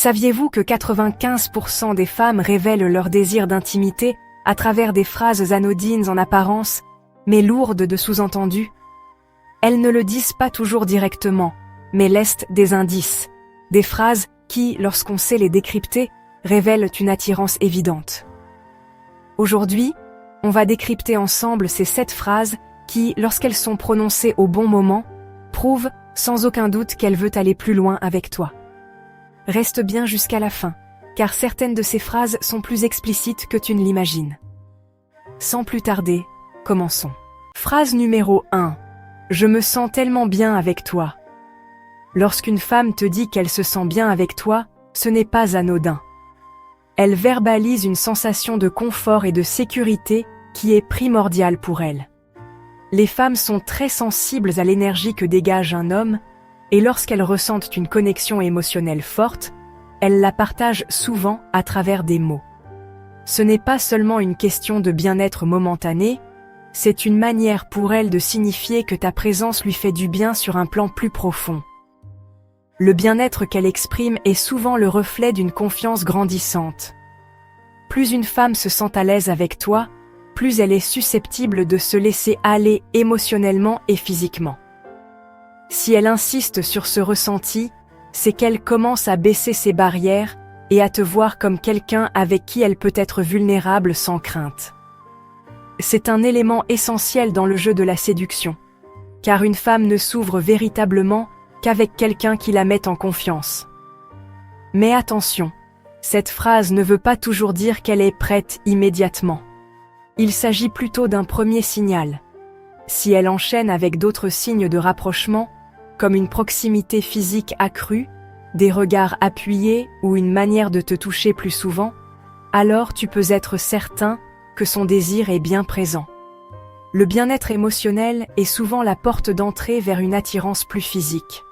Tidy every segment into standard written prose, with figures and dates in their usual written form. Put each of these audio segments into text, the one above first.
Saviez-vous que 95% des femmes révèlent leur désir d'intimité à travers des phrases anodines en apparence, mais lourdes de sous-entendus? Elles ne le disent pas toujours directement, mais laissent des indices, des phrases qui, lorsqu'on sait les décrypter, révèlent une attirance évidente. Aujourd'hui, on va décrypter ensemble ces 7 phrases qui, lorsqu'elles sont prononcées au bon moment, prouvent sans aucun doute qu'elle veut aller plus loin avec toi. Reste bien jusqu'à la fin, car certaines de ces phrases sont plus explicites que tu ne l'imagines. Sans plus tarder, commençons. Phrase numéro 1. Je me sens tellement bien avec toi. Lorsqu'une femme te dit qu'elle se sent bien avec toi, ce n'est pas anodin. Elle verbalise une sensation de confort et de sécurité qui est primordiale pour elle. Les femmes sont très sensibles à l'énergie que dégage un homme, et lorsqu'elles ressentent une connexion émotionnelle forte, elles la partagent souvent à travers des mots. Ce n'est pas seulement une question de bien-être momentané, c'est une manière pour elle de signifier que ta présence lui fait du bien sur un plan plus profond. Le bien-être qu'elle exprime est souvent le reflet d'une confiance grandissante. Plus une femme se sent à l'aise avec toi, plus elle est susceptible de se laisser aller émotionnellement et physiquement. Si elle insiste sur ce ressenti, c'est qu'elle commence à baisser ses barrières et à te voir comme quelqu'un avec qui elle peut être vulnérable sans crainte. C'est un élément essentiel dans le jeu de la séduction, car une femme ne s'ouvre véritablement qu'avec quelqu'un qui la met en confiance. Mais attention, cette phrase ne veut pas toujours dire qu'elle est prête immédiatement. Il s'agit plutôt d'un premier signal. Si elle enchaîne avec d'autres signes de rapprochement, comme une proximité physique accrue, des regards appuyés ou une manière de te toucher plus souvent, alors tu peux être certain que son désir est bien présent. Le bien-être émotionnel est souvent la porte d'entrée vers une attirance plus physique.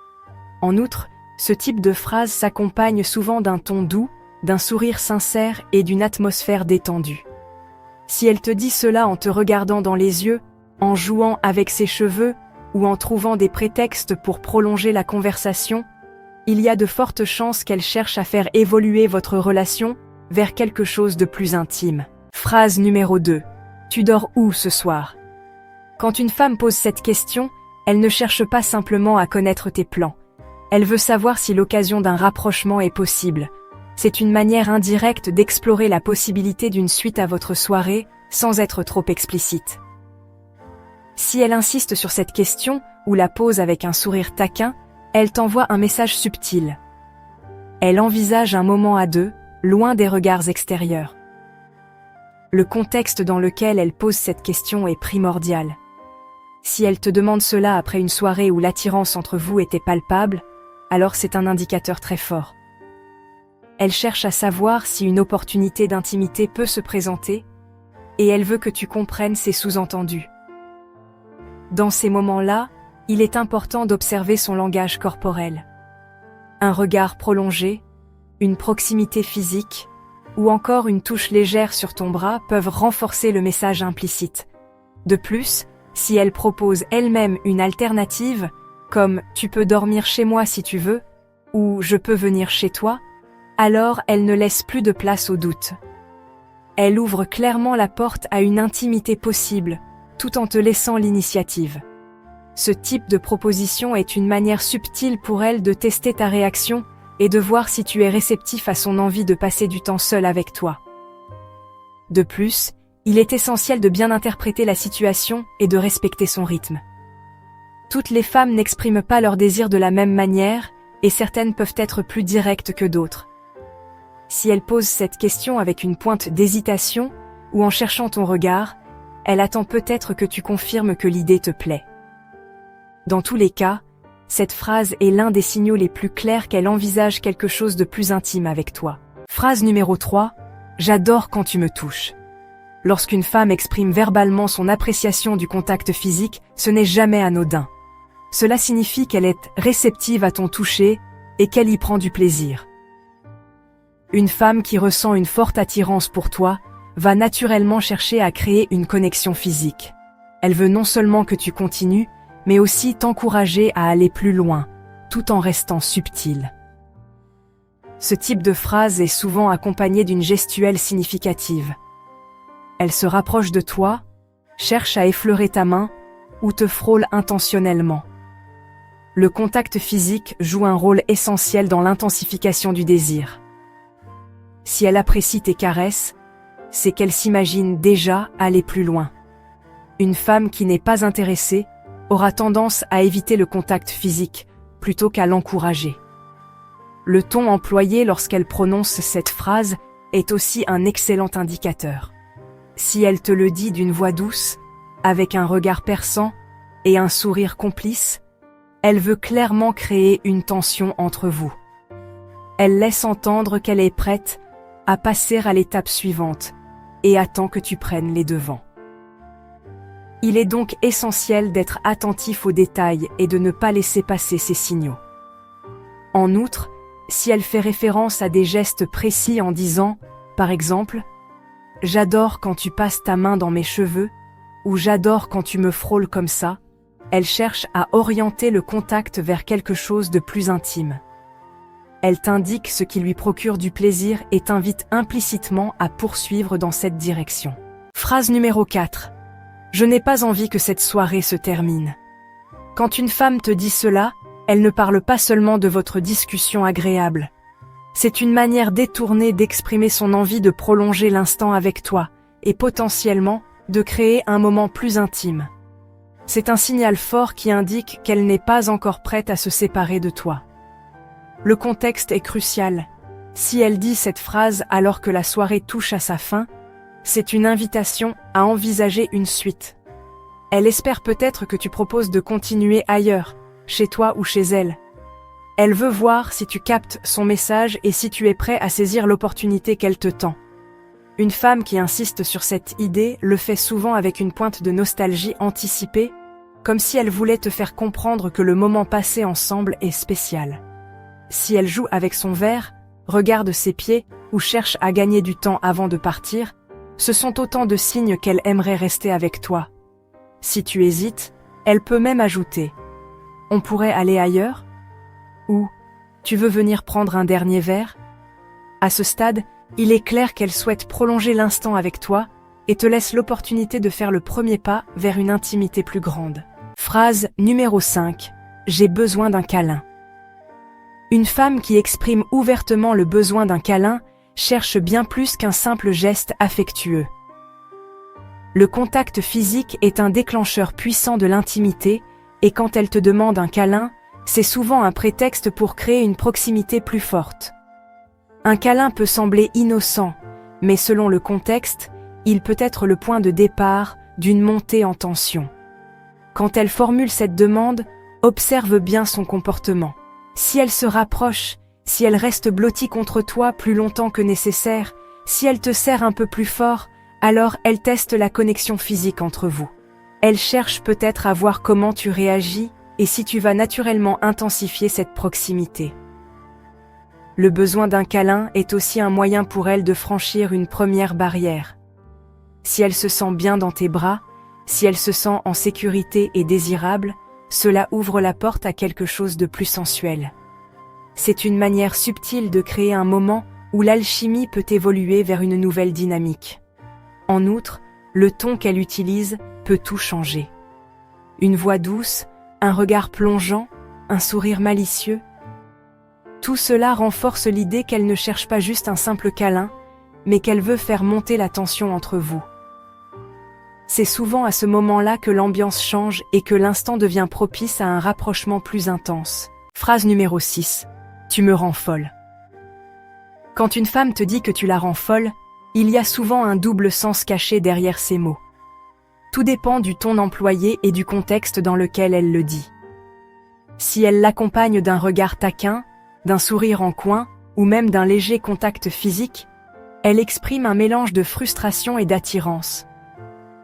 En outre, ce type de phrase s'accompagne souvent d'un ton doux, d'un sourire sincère et d'une atmosphère détendue. Si elle te dit cela en te regardant dans les yeux, en jouant avec ses cheveux ou en trouvant des prétextes pour prolonger la conversation, il y a de fortes chances qu'elle cherche à faire évoluer votre relation vers quelque chose de plus intime. Phrase numéro 2. Tu dors où ce soir? Quand une femme pose cette question, elle ne cherche pas simplement à connaître tes plans. Elle veut savoir si l'occasion d'un rapprochement est possible. C'est une manière indirecte d'explorer la possibilité d'une suite à votre soirée sans être trop explicite. Si elle insiste sur cette question ou la pose avec un sourire taquin, elle t'envoie un message subtil. Elle envisage un moment à deux, loin des regards extérieurs. Le contexte dans lequel elle pose cette question est primordial. Si elle te demande cela après une soirée où l'attirance entre vous était palpable, alors c'est un indicateur très fort. Elle cherche à savoir si une opportunité d'intimité peut se présenter, et elle veut que tu comprennes ses sous-entendus. Dans ces moments-là, il est important d'observer son langage corporel. Un regard prolongé, une proximité physique, ou encore une touche légère sur ton bras peuvent renforcer le message implicite. De plus, si elle propose elle-même une alternative, comme « tu peux dormir chez moi si tu veux » ou « je peux venir chez toi », alors elle ne laisse plus de place au doute. Elle ouvre clairement la porte à une intimité possible, tout en te laissant l'initiative. Ce type de proposition est une manière subtile pour elle de tester ta réaction et de voir si tu es réceptif à son envie de passer du temps seul avec toi. De plus, il est essentiel de bien interpréter la situation et de respecter son rythme. Toutes les femmes n'expriment pas leur désir de la même manière, et certaines peuvent être plus directes que d'autres. Si elle pose cette question avec une pointe d'hésitation, ou en cherchant ton regard, elle attend peut-être que tu confirmes que l'idée te plaît. Dans tous les cas, cette phrase est l'un des signaux les plus clairs qu'elle envisage quelque chose de plus intime avec toi. Phrase numéro 3. J'adore quand tu me touches. Lorsqu'une femme exprime verbalement son appréciation du contact physique, ce n'est jamais anodin. Cela signifie qu'elle est réceptive à ton toucher et qu'elle y prend du plaisir. Une femme qui ressent une forte attirance pour toi va naturellement chercher à créer une connexion physique. Elle veut non seulement que tu continues, mais aussi t'encourager à aller plus loin, tout en restant subtile. Ce type de phrase est souvent accompagné d'une gestuelle significative. Elle se rapproche de toi, cherche à effleurer ta main ou te frôle intentionnellement. Le contact physique joue un rôle essentiel dans l'intensification du désir. Si elle apprécie tes caresses, c'est qu'elle s'imagine déjà aller plus loin. Une femme qui n'est pas intéressée aura tendance à éviter le contact physique plutôt qu'à l'encourager. Le ton employé lorsqu'elle prononce cette phrase est aussi un excellent indicateur. Si elle te le dit d'une voix douce, avec un regard perçant et un sourire complice, elle veut clairement créer une tension entre vous. Elle laisse entendre qu'elle est prête à passer à l'étape suivante et attend que tu prennes les devants. Il est donc essentiel d'être attentif aux détails et de ne pas laisser passer ces signaux. En outre, si elle fait référence à des gestes précis en disant, par exemple, « J'adore quand tu passes ta main dans mes cheveux » ou « J'adore quand tu me frôles comme ça », elle cherche à orienter le contact vers quelque chose de plus intime. Elle t'indique ce qui lui procure du plaisir et t'invite implicitement à poursuivre dans cette direction. Phrase numéro 4. Je n'ai pas envie que cette soirée se termine. Quand une femme te dit cela, elle ne parle pas seulement de votre discussion agréable. C'est une manière détournée d'exprimer son envie de prolonger l'instant avec toi et potentiellement de créer un moment plus intime. C'est un signal fort qui indique qu'elle n'est pas encore prête à se séparer de toi. Le contexte est crucial. Si elle dit cette phrase alors que la soirée touche à sa fin, c'est une invitation à envisager une suite. Elle espère peut-être que tu proposes de continuer ailleurs, chez toi ou chez elle. Elle veut voir si tu captes son message et si tu es prêt à saisir l'opportunité qu'elle te tend. Une femme qui insiste sur cette idée le fait souvent avec une pointe de nostalgie anticipée, comme si elle voulait te faire comprendre que le moment passé ensemble est spécial. Si elle joue avec son verre, regarde ses pieds ou cherche à gagner du temps avant de partir, ce sont autant de signes qu'elle aimerait rester avec toi. Si tu hésites, elle peut même ajouter « On pourrait aller ailleurs ?» ou « Tu veux venir prendre un dernier verre ?» À ce stade, il est clair qu'elle souhaite prolonger l'instant avec toi et te laisse l'opportunité de faire le premier pas vers une intimité plus grande. Phrase numéro 5. J'ai besoin d'un câlin. Une femme qui exprime ouvertement le besoin d'un câlin cherche bien plus qu'un simple geste affectueux. Le contact physique est un déclencheur puissant de l'intimité et quand elle te demande un câlin, c'est souvent un prétexte pour créer une proximité plus forte. Un câlin peut sembler innocent, mais selon le contexte, il peut être le point de départ d'une montée en tension. Quand elle formule cette demande, observe bien son comportement. Si elle se rapproche, si elle reste blottie contre toi plus longtemps que nécessaire, si elle te serre un peu plus fort, alors elle teste la connexion physique entre vous. Elle cherche peut-être à voir comment tu réagis et si tu vas naturellement intensifier cette proximité. Le besoin d'un câlin est aussi un moyen pour elle de franchir une première barrière. Si elle se sent bien dans tes bras, si elle se sent en sécurité et désirable, cela ouvre la porte à quelque chose de plus sensuel. C'est une manière subtile de créer un moment où l'alchimie peut évoluer vers une nouvelle dynamique. En outre, le ton qu'elle utilise peut tout changer. Une voix douce, un regard plongeant, un sourire malicieux. Tout cela renforce l'idée qu'elle ne cherche pas juste un simple câlin, mais qu'elle veut faire monter la tension entre vous. C'est souvent à ce moment-là que l'ambiance change et que l'instant devient propice à un rapprochement plus intense. Phrase numéro 6. Tu me rends folle. Quand une femme te dit que tu la rends folle, il y a souvent un double sens caché derrière ces mots. Tout dépend du ton employé et du contexte dans lequel elle le dit. Si elle l'accompagne d'un regard taquin, d'un sourire en coin ou même d'un léger contact physique, elle exprime un mélange de frustration et d'attirance.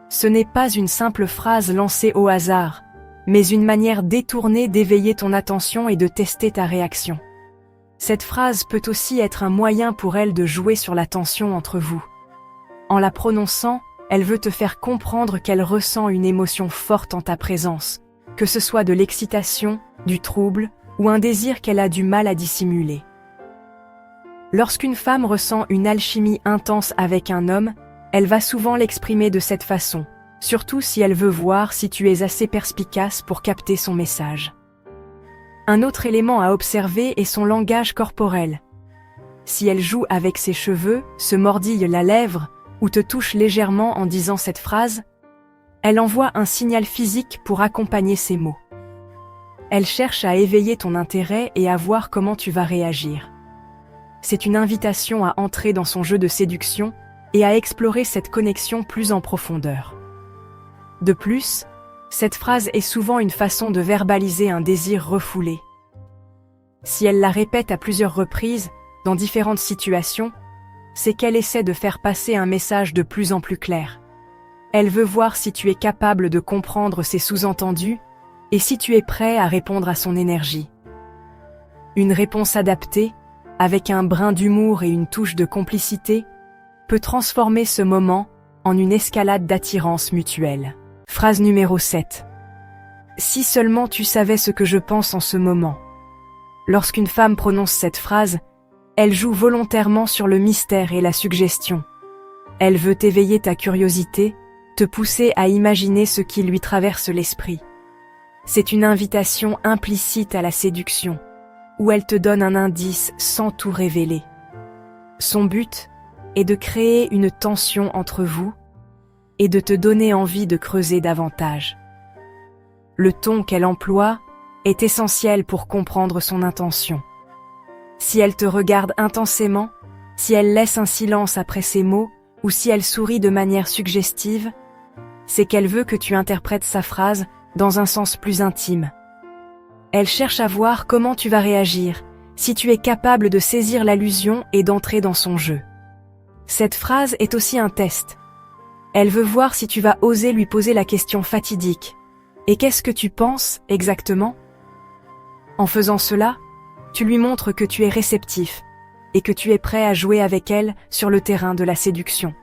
Ce n'est pas une simple phrase lancée au hasard, mais une manière détournée d'éveiller ton attention et de tester ta réaction. Cette phrase peut aussi être un moyen pour elle de jouer sur la tension entre vous. En la prononçant, elle veut te faire comprendre qu'elle ressent une émotion forte en ta présence, que ce soit de l'excitation, du trouble ou un désir qu'elle a du mal à dissimuler. Lorsqu'une femme ressent une alchimie intense avec un homme, elle va souvent l'exprimer de cette façon, surtout si elle veut voir si tu es assez perspicace pour capter son message. Un autre élément à observer est son langage corporel. Si elle joue avec ses cheveux, se mordille la lèvre ou te touche légèrement en disant cette phrase, elle envoie un signal physique pour accompagner ses mots. Elle cherche à éveiller ton intérêt et à voir comment tu vas réagir. C'est une invitation à entrer dans son jeu de séduction et à explorer cette connexion plus en profondeur. De plus, cette phrase est souvent une façon de verbaliser un désir refoulé. Si elle la répète à plusieurs reprises, dans différentes situations, c'est qu'elle essaie de faire passer un message de plus en plus clair. Elle veut voir si tu es capable de comprendre ses sous-entendus et si tu es prêt à répondre à son énergie. Une réponse adaptée, avec un brin d'humour et une touche de complicité, peut transformer ce moment en une escalade d'attirance mutuelle. Phrase numéro 7. Si seulement tu savais ce que je pense en ce moment. Lorsqu'une femme prononce cette phrase, elle joue volontairement sur le mystère et la suggestion. Elle veut éveiller ta curiosité, te pousser à imaginer ce qui lui traverse l'esprit. C'est une invitation implicite à la séduction, où elle te donne un indice sans tout révéler. Son but est de créer une tension entre vous et de te donner envie de creuser davantage. Le ton qu'elle emploie est essentiel pour comprendre son intention. Si elle te regarde intensément, si elle laisse un silence après ses mots, ou si elle sourit de manière suggestive, c'est qu'elle veut que tu interprètes sa phrase dans un sens plus intime. Elle cherche à voir comment tu vas réagir, si tu es capable de saisir l'allusion et d'entrer dans son jeu. Cette phrase est aussi un test. Elle veut voir si tu vas oser lui poser la question fatidique. Et qu'est-ce que tu penses exactement ? En faisant cela, tu lui montres que tu es réceptif et que tu es prêt à jouer avec elle sur le terrain de la séduction.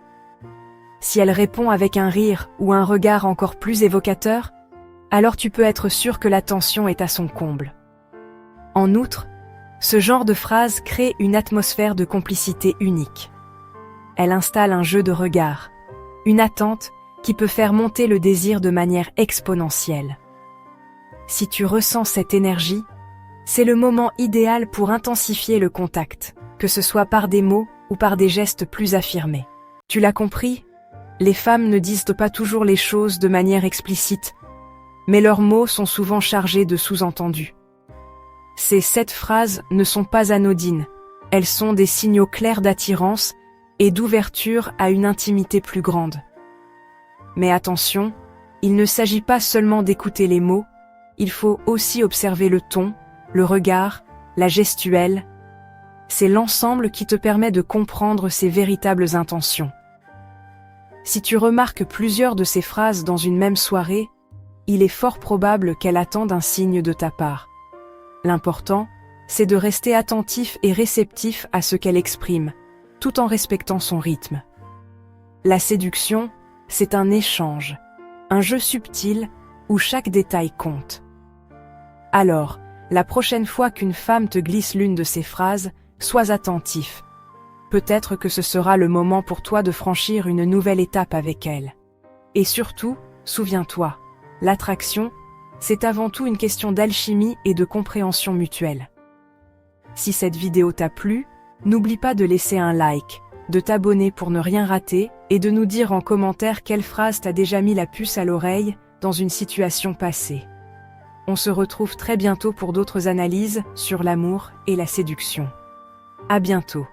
Si elle répond avec un rire ou un regard encore plus évocateur, alors tu peux être sûr que la tension est à son comble. En outre, ce genre de phrase crée une atmosphère de complicité unique. Elle installe un jeu de regard, une attente qui peut faire monter le désir de manière exponentielle. Si tu ressens cette énergie, c'est le moment idéal pour intensifier le contact, que ce soit par des mots ou par des gestes plus affirmés. Tu l'as compris ? Les femmes ne disent pas toujours les choses de manière explicite, mais leurs mots sont souvent chargés de sous-entendus. Ces 7 phrases ne sont pas anodines, elles sont des signaux clairs d'attirance et d'ouverture à une intimité plus grande. Mais attention, il ne s'agit pas seulement d'écouter les mots, il faut aussi observer le ton, le regard, la gestuelle. C'est l'ensemble qui te permet de comprendre ses véritables intentions. Si tu remarques plusieurs de ces phrases dans une même soirée, il est fort probable qu'elle attende un signe de ta part. L'important, c'est de rester attentif et réceptif à ce qu'elle exprime, tout en respectant son rythme. La séduction, c'est un échange, un jeu subtil où chaque détail compte. Alors, la prochaine fois qu'une femme te glisse l'une de ces phrases, sois attentif. Peut-être que ce sera le moment pour toi de franchir une nouvelle étape avec elle. Et surtout, souviens-toi, l'attraction, c'est avant tout une question d'alchimie et de compréhension mutuelle. Si cette vidéo t'a plu, n'oublie pas de laisser un like, de t'abonner pour ne rien rater et de nous dire en commentaire quelle phrase t'a déjà mis la puce à l'oreille dans une situation passée. On se retrouve très bientôt pour d'autres analyses sur l'amour et la séduction. À bientôt.